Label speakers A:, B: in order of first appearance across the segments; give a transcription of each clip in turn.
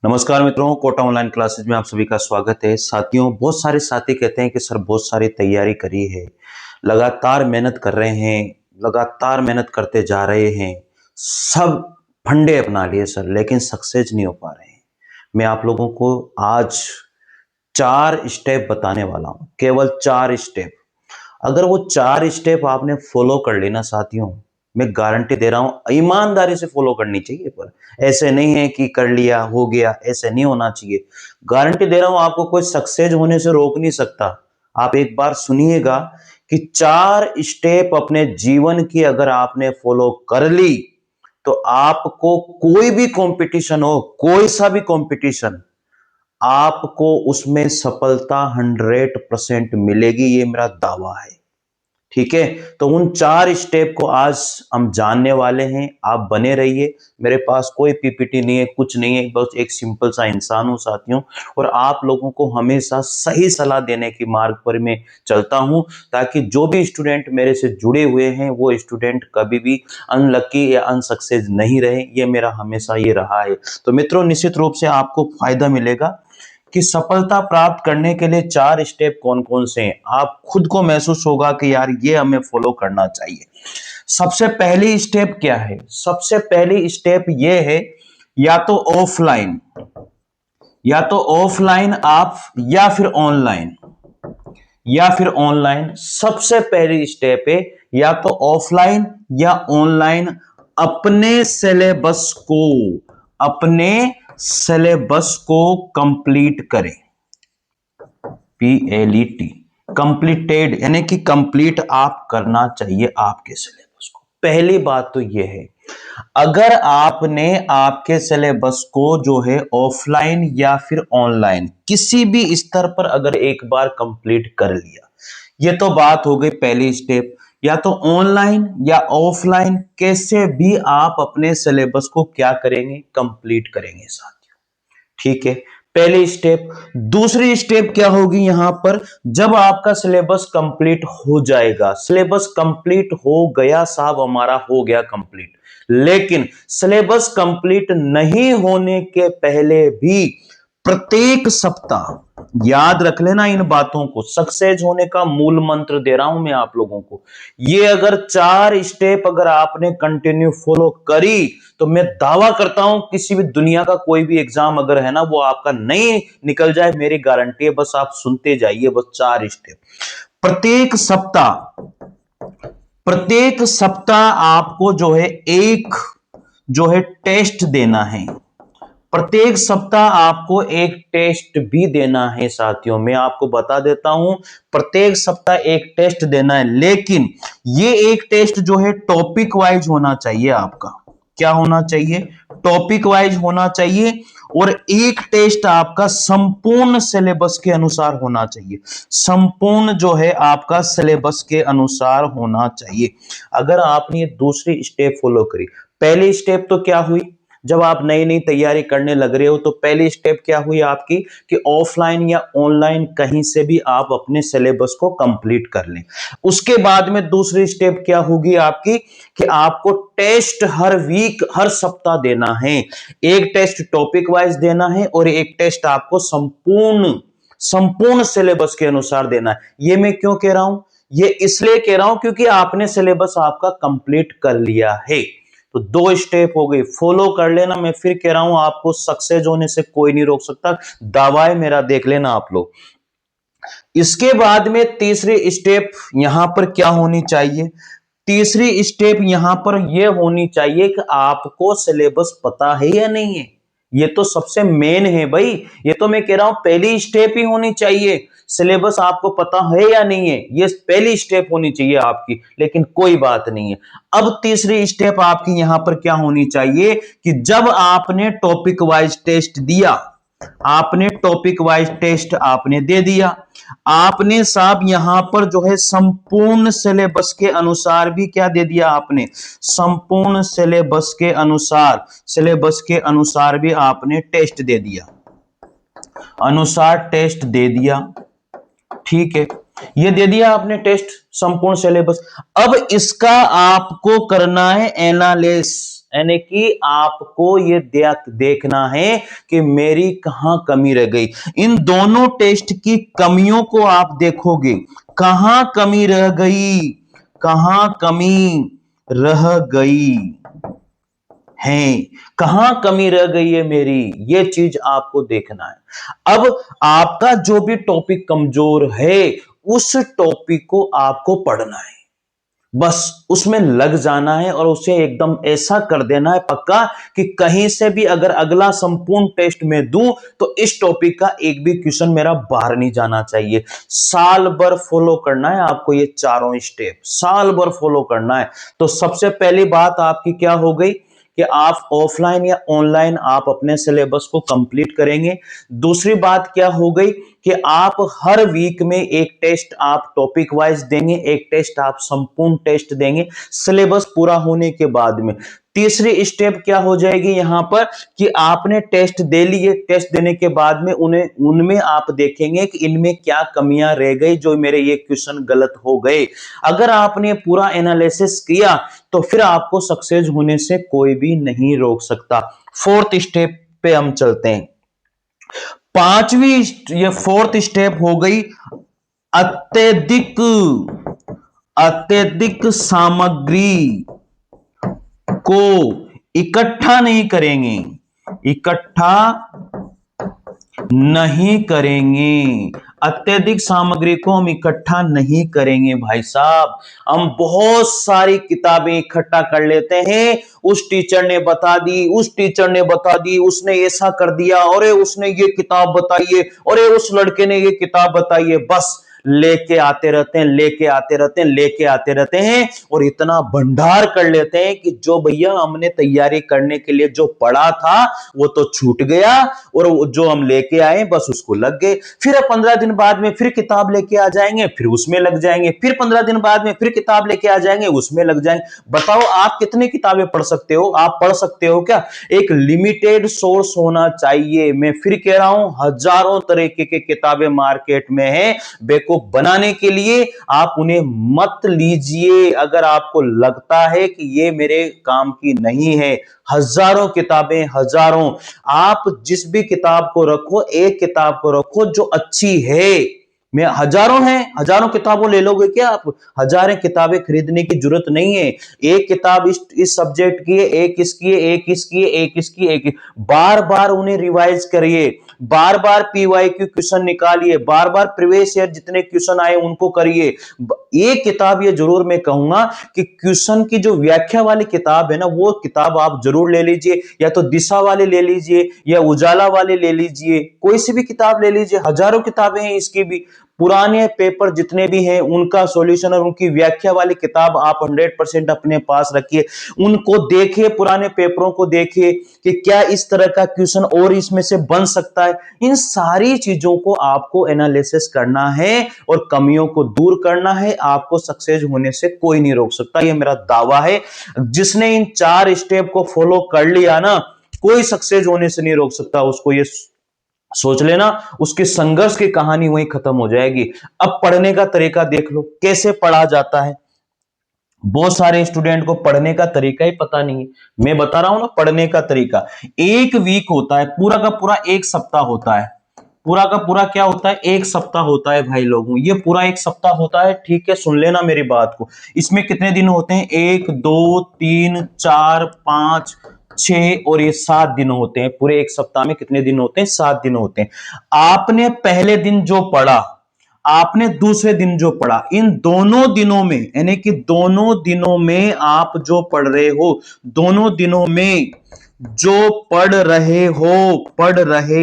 A: नमस्कार मित्रों, Kota online classes में आप सभी का स्वागत है। साथियों, बहुत सारे साथी कहते हैं कि सर बहुत सारी तैयारी करी है, लगातार मेहनत कर रहे हैं, लगातार मेहनत करते जा रहे हैं, सब फंडे अपना लिए सर, लेकिन सक्सेस नहीं हो पा रहे हैं। मैं आप लोगों को आज 4 स्टेप बताने वाला हूं, केवल 4 स्टेप। अगर वो 4 स्टेप आपने फॉलो कर लेना साथियों, मैं गारंटी दे रहा हूं, ईमानदारी से फॉलो करनी चाहिए, पर ऐसे नहीं है कि कर लिया हो गया, ऐसे नहीं होना चाहिए। गारंटी दे रहा हूं, आपको कोई सक्सेस होने से रोक नहीं सकता। आप एक बार सुनिएगा कि 4 स्टेप अपने जीवन की अगर आपने फॉलो कर ली तो आपको कोई भी कंपटीशन हो, कोई सा भी कंपटीशन, आपको उसमें सफलता 100% मिलेगी, ये मेरा दावा है। ठीक है, तो उन 4 स्टेप को आज हम जानने वाले हैं। आप बने रहिए। मेरे पास कोई पीपीटी नहीं है, कुछ नहीं है, बस एक सिंपल सा इंसान हूं साथियों, और आप लोगों को हमेशा सही सलाह देने की मार्ग पर मैं चलता हूं, ताकि जो भी स्टूडेंट मेरे से जुड़े हुए हैं वो स्टूडेंट कभी भी अनलकी या अनसक्सेस नहीं रहे। ये मेरा हमेशा ये रहा है। तो मित्रों, निश्चित रूप से आपको फायदा मिलेगा कि सफलता प्राप्त करने के लिए 4 स्टेप कौन कौन से हैं। आप खुद को महसूस होगा कि यार ये हमें फॉलो करना चाहिए। सबसे पहली स्टेप क्या है? सबसे पहली स्टेप ये है, या तो ऑफलाइन, या तो ऑफलाइन आप, या फिर ऑनलाइन, या फिर ऑनलाइन। सबसे पहली स्टेप है या तो ऑफलाइन या ऑनलाइन। अपने सिलेबस को, अपने सिलेबस को कंप्लीट करें। PLET, कंप्लीटेड, यानी कि कंप्लीट आप करना चाहिए आपके सिलेबस को। पहली बात तो यह है, अगर आपने आपके सिलेबस को जो है ऑफलाइन या फिर ऑनलाइन किसी भी स्तर पर अगर एक बार कंप्लीट कर लिया, ये तो बात हो गई पहली स्टेप। या तो ऑनलाइन या ऑफलाइन, कैसे भी आप अपने सिलेबस को क्या करेंगे? कंप्लीट करेंगे साथियों। ठीक है, पहली स्टेप। दूसरी स्टेप क्या होगी यहां पर? जब आपका सिलेबस कंप्लीट हो जाएगा, सिलेबस कंप्लीट हो गया साहब, हमारा हो गया कंप्लीट, लेकिन सिलेबस कंप्लीट नहीं होने के पहले भी प्रत्येक सप्ताह, याद रख लेना इन बातों को, सक्सेस होने का मूल मंत्र दे रहा हूं मैं आप लोगों को। ये अगर 4 स्टेप अगर आपने कंटिन्यू फॉलो करी तो मैं दावा करता हूं किसी भी दुनिया का कोई भी एग्जाम अगर है ना, वो आपका नहीं निकल जाए, मेरी गारंटी है। बस आप सुनते जाइए, बस 4 स्टेप। प्रत्येक सप्ताह, प्रत्येक सप्ताह आपको जो है एक जो है टेस्ट देना है। प्रत्येक सप्ताह आपको एक टेस्ट भी देना है साथियों, मैं आपको बता देता हूं, प्रत्येक सप्ताह एक टेस्ट देना है, लेकिन ये एक टेस्ट जो है टॉपिक वाइज होना चाहिए आपका। क्या होना चाहिए? टॉपिक वाइज होना चाहिए। और एक टेस्ट आपका संपूर्ण सिलेबस के अनुसार होना चाहिए। संपूर्ण जो है आपका सिलेबस के अनुसार होना चाहिए। अगर आपने ये दूसरी स्टेप फॉलो करी, पहली स्टेप तो क्या हुई, जब आप नई नई तैयारी करने लग रहे हो तो पहली स्टेप क्या हुई आपकी कि ऑफलाइन या ऑनलाइन कहीं से भी आप अपने सिलेबस को कंप्लीट कर लें। उसके बाद में दूसरी स्टेप क्या होगी आपकी कि आपको टेस्ट हर वीक, हर सप्ताह देना है। एक टेस्ट टॉपिक वाइज देना है और एक टेस्ट आपको संपूर्ण संपूर्ण सिलेबस के अनुसार देना है। ये मैं क्यों कह रहा हूं? ये इसलिए कह रहा हूं क्योंकि आपने सिलेबस आपका कंप्लीट कर लिया है। तो 2 स्टेप हो गई, फॉलो कर लेना। मैं फिर कह रहा हूं, आपको सक्सेस होने से कोई नहीं रोक सकता, दावा है मेरा, देख लेना आप लोग। इसके बाद में तीसरी स्टेप यहां पर क्या होनी चाहिए? तीसरी स्टेप यहां पर यह होनी चाहिए कि आपको सिलेबस पता है या नहीं है। ये तो सबसे मेन है भाई। ये तो मैं कह रहा हूं पहली स्टेप ही होनी चाहिए। सिलेबस आपको पता है या नहीं है, ये पहली स्टेप होनी चाहिए आपकी, लेकिन कोई बात नहीं है। अब तीसरी स्टेप आपकी यहां पर क्या होनी चाहिए कि जब आपने टॉपिक वाइज टेस्ट दिया, आपने टॉपिक वाइज टेस्ट आपने दे दिया, आपने साहब यहां पर जो है संपूर्ण सिलेबस के अनुसार भी क्या दे दिया आपने? संपूर्ण सिलेबस के अनुसार, सिलेबस के अनुसार भी आपने टेस्ट दे दिया, अनुसार टेस्ट दे दिया। ठीक है, ये दे दिया आपने टेस्ट संपूर्ण सिलेबस। अब इसका आपको करना है एनालिसिस। यानी कि आपको ये देखना है कि मेरी कहां कमी रह गई। इन दोनों टेस्ट की कमियों को आप देखोगे, कहां कमी रह गई, कहां कमी रह गई है, कहां कमी रह गई है मेरी, ये चीज आपको देखना है। अब आपका जो भी टॉपिक कमजोर है उस टॉपिक को आपको पढ़ना है, बस उसमें लग जाना है और उसे एकदम ऐसा कर देना है पक्का कि कहीं से भी अगर अगला संपूर्ण टेस्ट में दूं तो इस टॉपिक का एक भी क्वेश्चन मेरा बाहर नहीं जाना चाहिए। साल भर फॉलो करना है आपको, ये चारों स्टेप साल भर फॉलो करना है। तो सबसे पहली बात आपकी क्या हो गई कि आप ऑफलाइन या ऑनलाइन आप अपने सिलेबस को कंप्लीट करेंगे। दूसरी बात क्या हो गई कि आप हर वीक में एक टेस्ट आप टॉपिक वाइज देंगे, एक टेस्ट आप संपूर्ण टेस्ट देंगे सिलेबस पूरा होने के बाद में। तीसरी स्टेप क्या हो जाएगी यहां पर कि आपने टेस्ट दे लिए, टेस्ट देने के बाद में उनमें आप देखेंगे कि इनमें क्या कमियां रह गई, जो मेरे ये क्वेश्चन गलत हो गए। अगर आपने पूरा एनालिसिस किया तो फिर आपको सक्सेस होने से कोई भी नहीं रोक सकता। फोर्थ स्टेप पे हम चलते हैं। पांचवी, ये फोर्थ स्टेप हो गई, अत्यधिक अत्यधिक सामग्री को इकट्ठा नहीं करेंगे, इकट्ठा नहीं करेंगे। अत्यधिक सामग्री को हम इकट्ठा नहीं करेंगे भाई साहब। हम बहुत सारी किताबें इकट्ठा कर लेते हैं, उस टीचर ने बता दी, उस टीचर ने बता दी, उसने ऐसा कर दिया, अरे उसने ये किताब बताई है, अरे उस लड़के ने ये किताब बताई है, बस लेके आते रहते हैं, लेके आते रहते हैं, लेके आते रहते हैं और इतना भंडार कर लेते हैं कि जो भैया हमने तैयारी करने के लिए जो पढ़ा था वो तो छूट गया और जो हम लेके आए बस उसको लग गए। फिर 15 दिन बाद में फिर किताब लेके आ जाएंगे, फिर उसमें लग जाएंगे, फिर 15 दिन बाद में फिर किताब लेके आ जाएंगे, उसमें लग जाएंगे। बताओ आप कितनी किताबें पढ़ सकते हो? आप पढ़ सकते हो क्या? एक लिमिटेड सोर्स होना चाहिए। मैं फिर कह रहा हूं, हजारों तरीके की किताबें मार्केट में है, बेवकूफ बनाने के लिए आप उन्हें मत लीजिए अगर आपको लगता है कि ये मेरे काम की नहीं है। हजारों किताबें, हजारों, आप जिस भी किताब को रखो, एक किताब को रखो जो अच्छी है। मैं हजारों हैं, हजारों किताबों ले लोगे क्या आप? हजारों किताबें खरीदने की जरूरत नहीं है। एक किताब इस सब्जेक्ट की है, एक इसकी है, एक इसकी है, एक इसकी, एक बार बार उन्हें रिवाइज करिए, बार बार पीवाईक्यू क्वेश्चन निकालिए, बार बार प्रीवियस ईयर जितने क्वेश्चन आए उनको करिए। एक किताब ये जरूर मैं कहूंगा कि क्वेश्चन की जो व्याख्या वाली किताब है ना, वो किताब आप जरूर ले लीजिए, या तो दिशा वाले ले लीजिए या उजाला वाले ले लीजिए, कोई सी भी किताब ले लीजिए। हजारों किताबें हैं इसकी भी, पुराने पेपर जितने भी हैं उनका सॉल्यूशन और उनकी व्याख्या वाली किताब आप 100% अपने पास रखिए, उनको देखिए, पुराने पेपरों को देखिए कि क्या इस तरह का क्वेश्चन और इसमें से बन सकता है। इन सारी चीजों को आपको एनालिसिस करना है और कमियों को दूर करना है। आपको सक्सेस होने से कोई नहीं रोक सकता, यह मेरा दावा है। जिसने इन 4 स्टेप को फॉलो कर लिया ना, कोई सक्सेस होने से नहीं रोक सकता उसको। ये सोच लेना, उसके संघर्ष की कहानी वहीं खत्म हो जाएगी। अब पढ़ने का तरीका देख लो, कैसे पढ़ा जाता है। बहुत सारे स्टूडेंट को पढ़ने का तरीका ही पता नहीं है। मैं बता रहा हूं ना, पढ़ने का तरीका। एक वीक होता है, पूरा का पूरा एक सप्ताह होता है, पूरा का पूरा क्या होता है, एक सप्ताह होता है भाई लोगों, ये पूरा एक सप्ताह होता है। ठीक है, सुन लेना मेरी बात को। इसमें कितने दिन होते हैं? 1 2 3 4 5 6 और ये 7 दिन होते हैं। पूरे एक सप्ताह में कितने दिन होते हैं? 7 दिन होते हैं। आपने पहले दिन जो पढ़ा, आपने दूसरे दिन जो पढ़ा, इन दोनों दिनों में, यानी कि दोनों दिनों में आप जो पढ़ रहे हो, दोनों दिनों में जो पढ़ रहे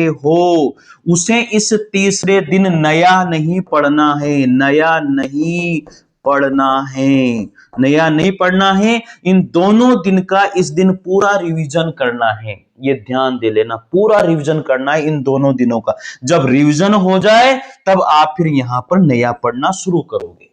A: हो उसे इस तीसरे दिन नया नहीं पढ़ना है, नया नहीं पढ़ना है, नया नहीं पढ़ना है। इन दोनों दिन का इस दिन पूरा रिवीजन करना है। ये ध्यान दे लेना, पूरा रिवीजन करना है इन दोनों दिनों का। जब रिवीजन हो जाए तब आप फिर यहां पर नया पढ़ना शुरू करोगे।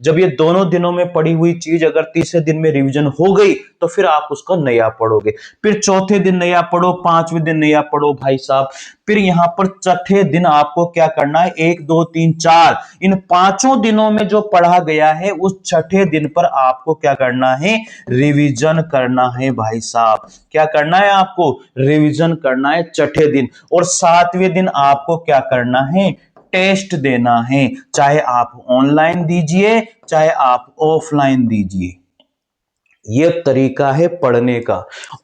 A: जब ये दोनों दिनों में पढ़ी हुई चीज अगर तीसरे दिन में रिवीजन हो गई तो फिर आप उसका नया पढ़ोगे, फिर चौथे दिन नया पढ़ो, पांचवें दिन नया पढ़ो भाई साहब। फिर यहां पर छठे दिन आपको क्या करना है, 1 2 3 4 इन पांचों दिनों में जो पढ़ा गया है उस छठे दिन पर आपको क्या करना है, रिवीजन करना है भाई साहब। क्या करना है आपको, रिवीजन करना है छठे दिन। और सातवें दिन आपको क्या करना है, टेस्ट देना है, चाहे आप ऑनलाइन दीजिए चाहे आप ऑफलाइन दीजिए। यह तरीका है पढ़ने का।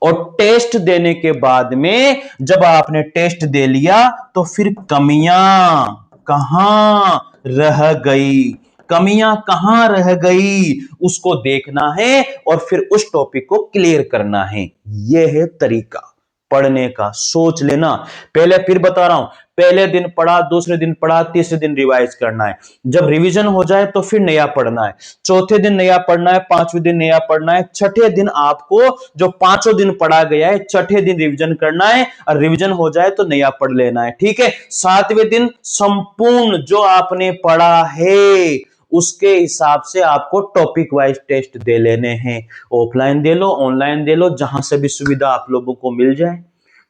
A: और टेस्ट देने के बाद में जब आपने टेस्ट दे लिया तो फिर कमियां कहां रह गई, कमियां कहां रह गई उसको देखना है और फिर उस टॉपिक को क्लियर करना है। यह है तरीका पढ़ने का, सोच लेना। पहले फिर बता रहा हूं, पहले दिन पढ़ा, दूसरे दिन पढ़ा, तीसरे दिन रिवाइज करना है। जब रिवीजन हो जाए तो फिर नया पढ़ना है, चौथे दिन नया पढ़ना है, पांचवें दिन नया पढ़ना है, छठे दिन आपको जो पांचों दिन पढ़ा गया है छठे दिन रिवीजन करना है, और रिवीजन हो जाए तो नया पढ़ लेना है। ठीक है, सातवें दिन संपूर्ण जो आपने पढ़ा है उसके हिसाब से आपको टॉपिक वाइज टेस्ट दे लेने हैं। ऑफलाइन दे लो, ऑनलाइन दे लो, जहां से भी सुविधा आप लोगों को मिल जाए।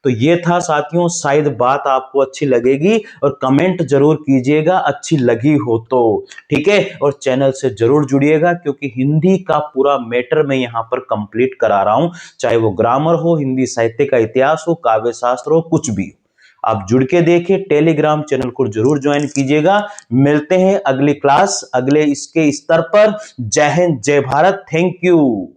A: तो ये था साथियों, शायद बात आपको अच्छी लगेगी और कमेंट जरूर कीजिएगा अच्छी लगी हो तो। ठीक है, और चैनल से जरूर जुड़िएगा क्योंकि हिंदी का पूरा मैटर मैं यहां पर कंप्लीट करा रहा हूं, चाहे वो ग्रामर हो, हिंदी साहित्य का इतिहास हो, काव्य शास्त्र हो, कुछ भी। आप जुड़ के देखिए, टेलीग्राम चैनल को जरूर ज्वाइन कीजिएगा। मिलते हैं अगली क्लास, अगले इसके स्तर पर। जय हिंद, जय भारत, थैंक यू।